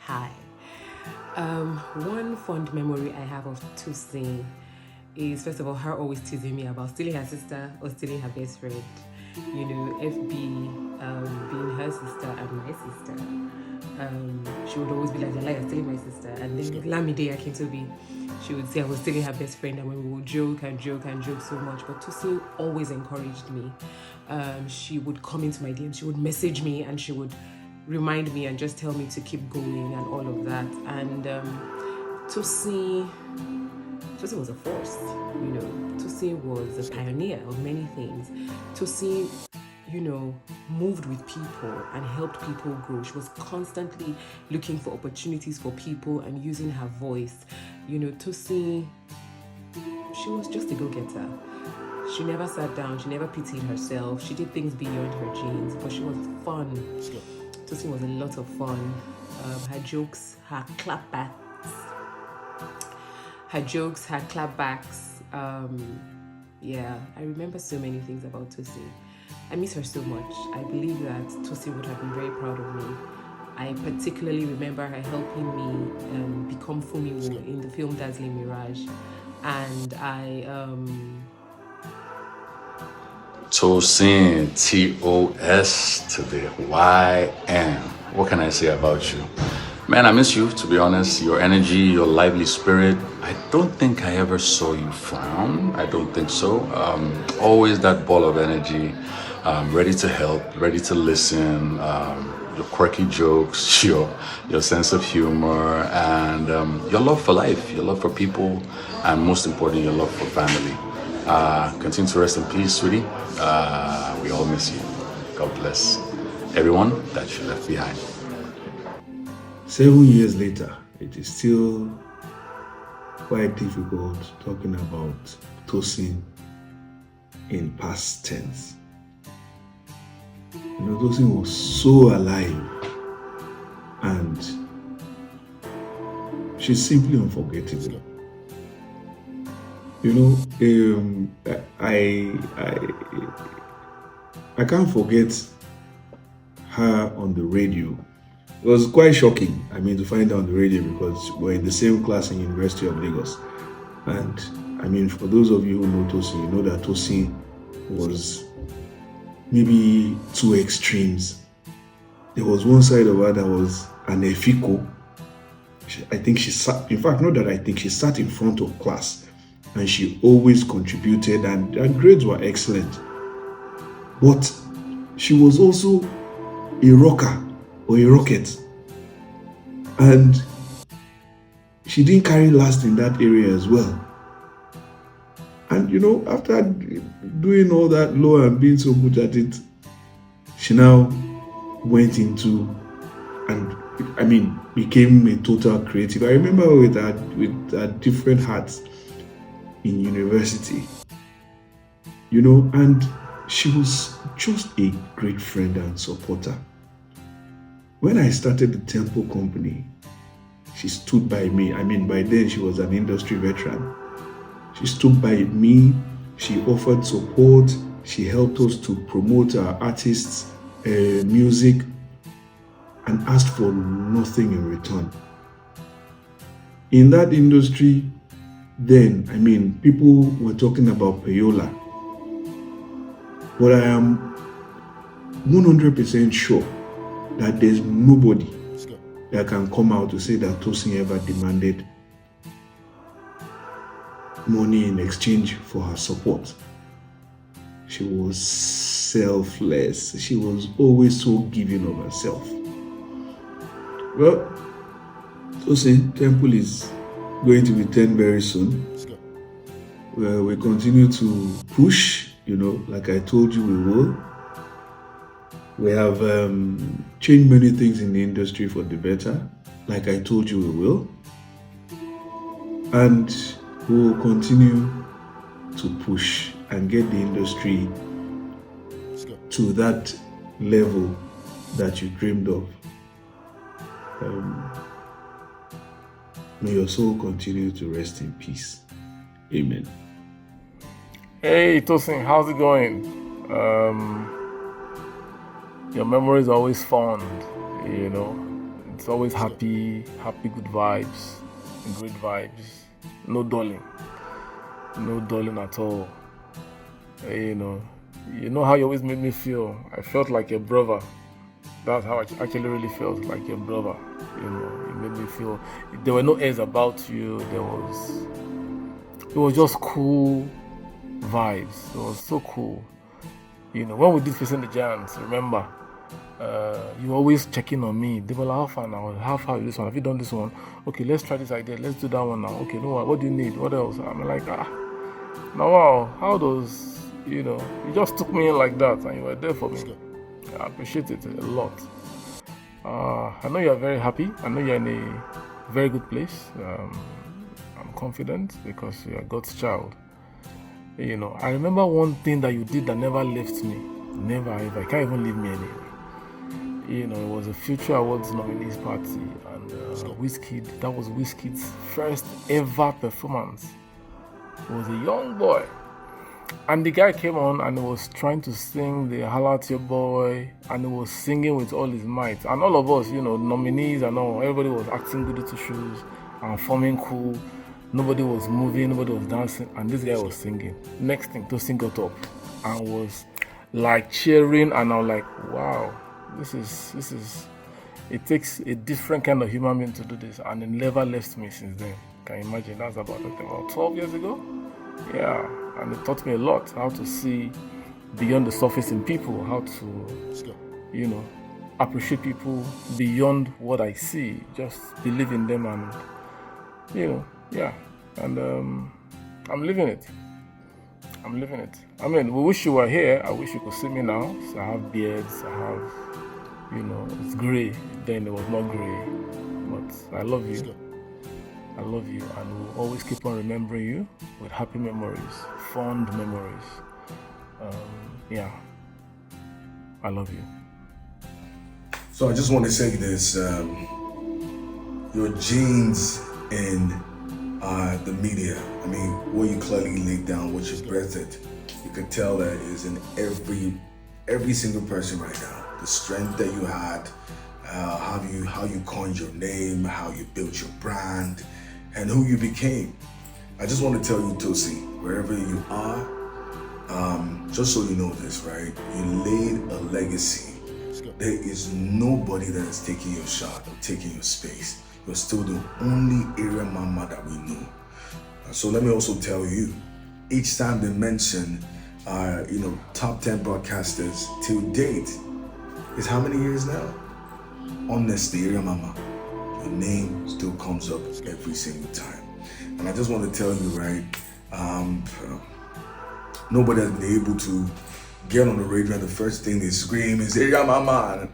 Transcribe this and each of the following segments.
Hi. One fond memory I have of Tosyn is, first of all, her always teasing me about stealing her sister or stealing her best friend. FB being her sister and my sister. She would always be like, you're stealing my sister. And then Lamide Akintobi, she would say I was stealing her best friend, and when we would joke and joke and joke so much. But Tosyn always encouraged me. She would come into my DMs, she would message me, and she would remind me and just tell me to keep going and all of that. And Tosyn was a force, Tosyn was a pioneer of many things. Tosyn, moved with people and helped people grow. She was constantly looking for opportunities for people and using her voice. Tosyn, she was just a go-getter. She never sat down, she never pitied herself. She did things beyond her genes, but she was fun. Tosyn was a lot of fun. Her jokes, her clapbacks. I remember so many things about Tosyn. I miss her so much. I believe that Tosyn would have been very proud of me. I particularly remember her helping me become Fumiwo in the film Dazzling Mirage. And Tosyn, T-O-S to the Y-N. What can I say about you? Man, I miss you, to be honest. Your energy, your lively spirit. I don't think I ever saw you frown. I don't think so. Always that ball of energy, ready to help, ready to listen. Your quirky jokes, your sense of humor, and your love for life, your love for people, and most importantly, your love for family. Continue to rest in peace, sweetie. We all miss you. God bless everyone that you left behind. 7 years later, it is still quite difficult talking about Tosyn in past tense. Tosyn was so alive, and she's simply unforgettable. I can't forget her on the radio. It was quite shocking, to find her on the radio, because we're in the same class in University of Lagos. And for those of you who know Tosyn, you know that Tosyn was maybe two extremes. There was one side of her that was an efiko. She sat in front of class, and she always contributed, and her grades were excellent. But she was also a rocker or a rocket, and she didn't carry last in that area as well. And after doing all that low and being so good at it, she now went into and became a total creative. I remember with her different hats in university, and she was just a great friend and supporter. When I started the Temple Company, she stood by me. By then she was an industry veteran. She stood by me. She offered support. She helped us to promote our artists' music, and asked for nothing in return. In that industry, then, people were talking about payola. But I am 100% sure that there's nobody that can come out to say that Tosyn ever demanded money in exchange for her support. She was selfless. She was always so giving of herself. Well, Tosyn, Temple is going to be 10 very soon. Well, we continue to push, like I told you we will. We have changed many things in the industry for the better, like I told you we will. And we will continue to push and get the industry to that level that you dreamed of. May your soul continue to rest in peace. Amen. Hey Tosyn, how's it going? Your memory is always fond, It's always happy, good vibes, great vibes. No dulling at all. You know how you always made me feel. I felt like your brother. That's how I actually really felt, like your brother. You made me feel. There were no airs about you. It was just cool vibes. It was so cool. When we did Facing the Giants, remember, you were always checking on me. They were like, how far now? How far is this one? Have you done this one? Okay, let's try this idea. Let's do that one now. Okay, no, what do you need? What else? I'm like, now wow, how does, you just took me in like that and you were there for me. I appreciate it a lot. I know you are very happy. I know you're in a very good place. I'm confident because you're God's child. I remember one thing that you did that never left me. Never ever. It can't even leave me anyway. It was a Future Awards nominees party, and Wizkid, that was Wizkid's first ever performance. He was a young boy. And the guy came on and he was trying to sing the Holla at Your Boy, and he was singing with all his might. And all of us, nominees and all, everybody was acting goody two shoes and forming cool. Nobody was moving, nobody was dancing, and this guy was singing. Next thing, Tosyn got up and was like cheering, and I was like, wow, this is, it takes a different kind of human being to do this, and it never left me since then. Can you imagine? That's about 12 years ago? Yeah, and it taught me a lot, how to see beyond the surface in people, how to, appreciate people beyond what I see, just believe in them, and, yeah, and I'm living it. I mean, we wish you were here. I wish you could see me now. So I have beards, I have, it's gray. Then it was not gray. But I love you. And we'll always keep on remembering you with happy memories, fond memories. Yeah, I love you. So I just want to say this, your genes in the media, I mean, what you clearly laid down, what you birthed, you could tell that is in every single person right now. The strength that you had, how you coined your name, how you built your brand, and who you became. I just want to tell you, Tosyn, wherever you are, just so you know this, right? You laid a legacy. There is nobody that is taking your shot or taking your space. You're still the only area mama that we know. So let me also tell you, each time they mention, top 10 broadcasters till date, is how many years now? Honestly, area mama, your name still comes up every single time. And I just want to tell you, right, nobody has been able to get on the radio and the first thing they scream is area mama.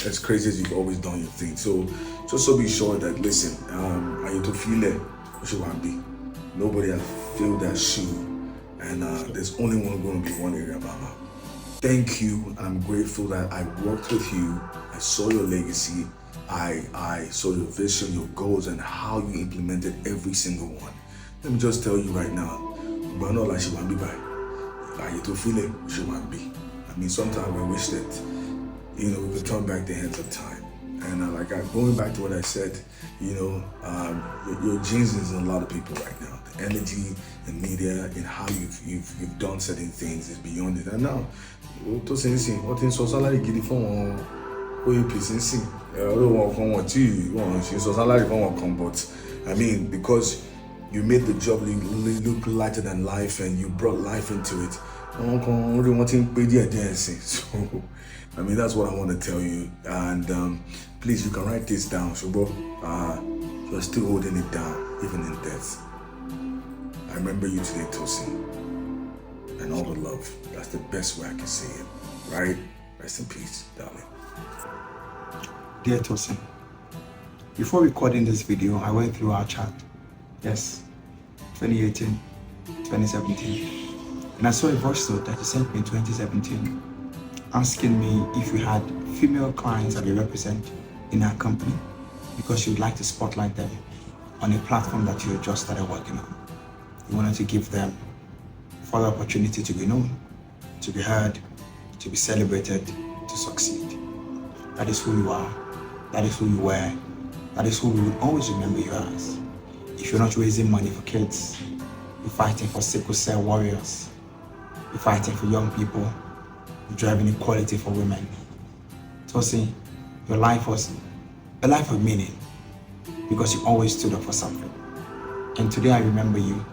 As crazy as you've always done your thing. So just so be sure that, listen, I need to feel it, nobody has filled that shoe, and there's only going to be one area mama. Thank you, and I'm grateful that I worked with you. I saw your legacy. I saw your vision, your goals, and how you implemented every single one. Let me just tell you right now, but not like she won't be by. I to feel it, she won't be. I mean, sometimes I wish that, we could turn back the hands of time. And going back to what I said, your genes is in a lot of people right now. The energy, the media, and how you've done certain things is beyond it. And now, what in society getting from OUP but I mean, because you made the job look lighter than life, and you brought life into it. So, I mean, that's what I want to tell you. And please, you can write this down. So, you're still holding it down, even in death. I remember you today, Tosyn. And all the love. That's the best way I can say it. Right? Rest in peace, darling. Dear Tosyn, before recording this video, I went through our chat. Yes, 2018, 2017. And I saw a voice note that you sent me in 2017 asking me if we had female clients that we represent in our company because you would like to spotlight them on a platform that you just started working on. You wanted to give them further opportunity to be known, to be heard, to be celebrated, to succeed. That is who you are. That is who you were. That is who we will always remember you as. If you're not raising money for kids, you're fighting for sickle cell warriors, you're fighting for young people, you're driving equality for women. Tosyn, your life was a life of meaning because you always stood up for something. And today I remember you,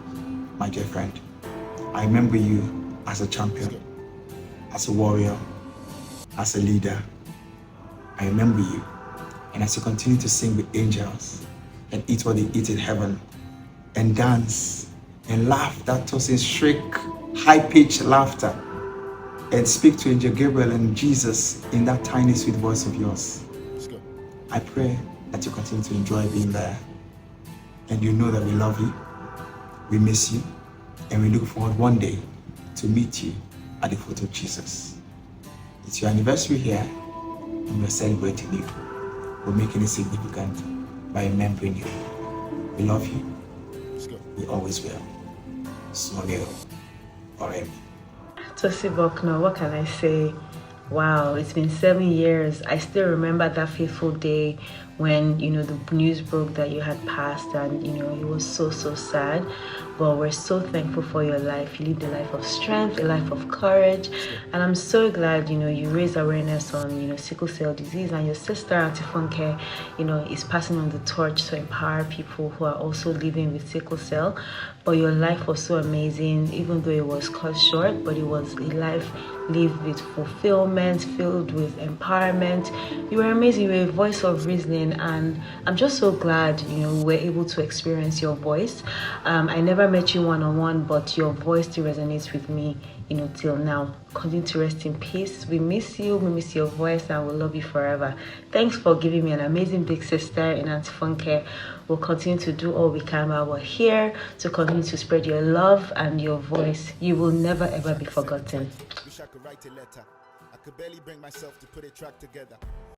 my dear friend. I remember you as a champion, as a warrior, as a leader. I remember you. And as you continue to sing with angels and eat what they eat in heaven and dance and laugh, that Tosyn shriek, high-pitched laughter, and speak to Angel Gabriel and Jesus in that tiny sweet voice of yours. I pray that you continue to enjoy being there. And you know that we love you, we miss you, and we look forward one day to meet you at the foot of Jesus. It's your anniversary here, and we're celebrating you. We're making it significant by remembering you. We love you. We always will. Smolio, Oremi. Tosyn Bucknor, what can I say? Wow, it's been 7 years. I still remember that fateful day when, the news broke that you had passed, and, it was so sad. But we're so thankful for your life. You lived a life of strength, a life of courage. And I'm so glad, you raised awareness on, sickle cell disease. And your sister, Auntie Funke, is passing on the torch to empower people who are also living with sickle cell. But your life was so amazing, even though it was cut short, but it was a life lived with fulfillment, filled with empowerment. You were amazing. You were a voice of reasoning, and I'm just so glad we were able to experience your voice. I never met you one-on-one, but your voice still resonates with me till now. Continue to rest in peace. We miss you, we miss your voice, and we'll love you forever. Thanks for giving me an amazing big sister in Auntie Funke. We'll continue to do all we can while we're here to continue to spread your love and your voice. You will never ever be forgotten. Wish I could write a letter. I could barely bring myself to put a track together.